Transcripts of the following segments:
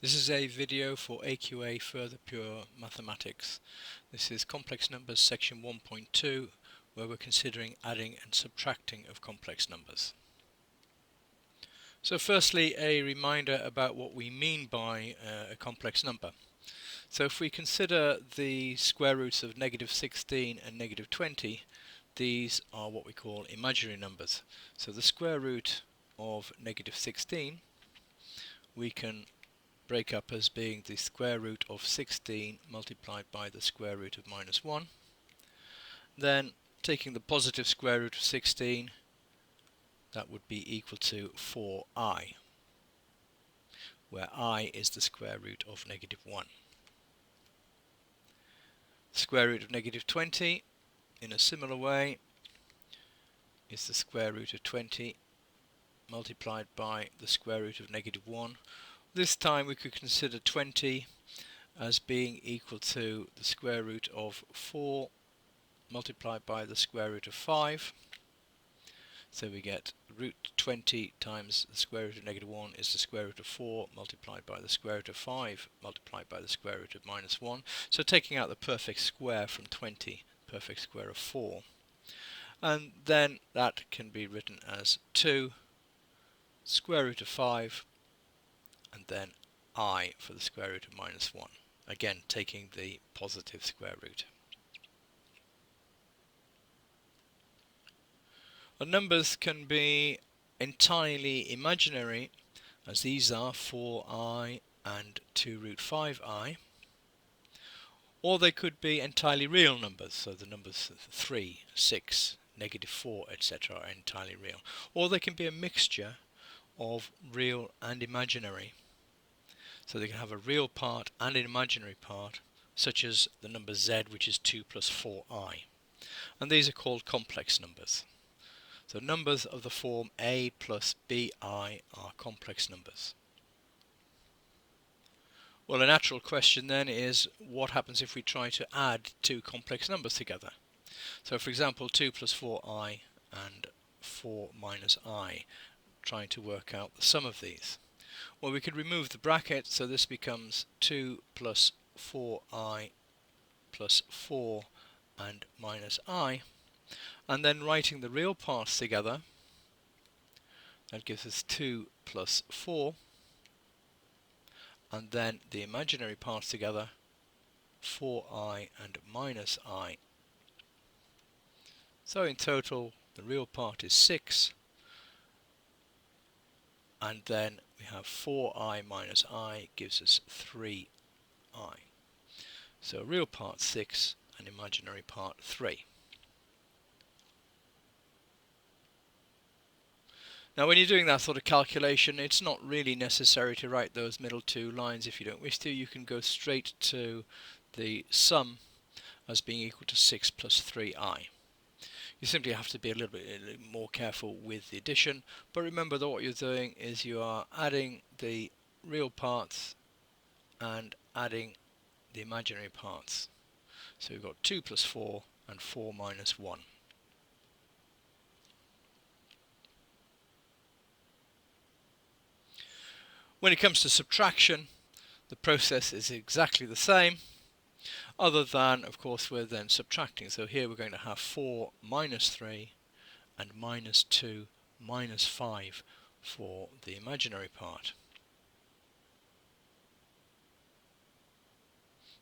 This is a video for AQA Further Pure Mathematics. This is Complex Numbers section 1.2, where we're considering adding and subtracting of complex numbers. So firstly, a reminder about what we mean by a complex number. So if we consider the square roots of -16 and -20, these are what we call imaginary numbers. So the square root of -16 we can break up as being the square root of 16 multiplied by the square root of -1. Then taking the positive square root of 16, that would be equal to 4i, where I is the square root of -1. The square root of -20 in a similar way is the square root of 20 multiplied by the square root of -1. This time we could consider 20 as being equal to the square root of 4 multiplied by the square root of 5. So we get root 20 times the square root of -1 is the square root of 4 multiplied by the square root of 5 multiplied by the square root of -1. So taking out the perfect square from 20, perfect square of 4. And then that can be written as 2 square root of 5 and then I for the square root of -1, again taking the positive square root. The numbers can be entirely imaginary, as these are 4i and 2 root 5i, or they could be entirely real numbers, so the numbers 3, 6, -4, etc. are entirely real, or they can be a mixture of real and imaginary. So they can have a real part and an imaginary part, such as the number z, which is 2 plus 4i. And these are called complex numbers. So numbers of the form a plus bi are complex numbers. Well, a natural question then is, what happens if we try to add two complex numbers together? So for example, 2 plus 4i and 4 minus i, trying to work out the sum of these. Well, we could remove the bracket, so this becomes 2 plus 4i plus 4 and minus I, and then writing the real parts together, that gives us 2 plus 4, and then the imaginary parts together, 4i and minus I. So in total the real part is 6, and then we have 4i minus I gives us 3i. So real part 6 and imaginary part 3. Now when you're doing that sort of calculation, it's not really necessary to write those middle two lines. If you don't wish to, you can go straight to the sum as being equal to 6 plus 3i. You simply have to be a little bit more careful with the addition, but remember that what you're doing is you are adding the real parts and adding the imaginary parts. So we've got 2 plus 4 and 4 minus 1. When it comes to subtraction, the process is exactly the same, other than, of course, we're then subtracting. So here we're going to have 4 minus 3 and minus 2 minus 5 for the imaginary part.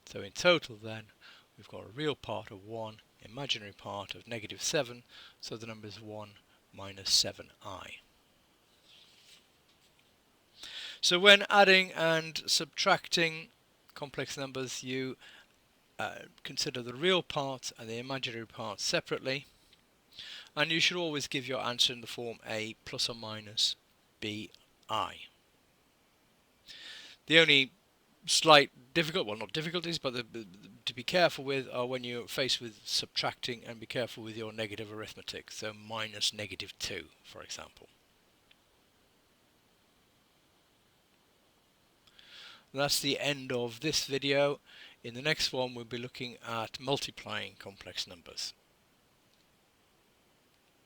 So in total then, we've got a real part of 1, imaginary part of -7, so the number is 1 minus 7i. So when adding and subtracting complex numbers, you consider the real part and the imaginary part separately, and you should always give your answer in the form a plus or minus bi. The only slight not difficulties, but to be careful with are when you're faced with subtracting, and be careful with your negative arithmetic, so minus -2 for example. That's the end of this video. In the next one we'll be looking at multiplying complex numbers.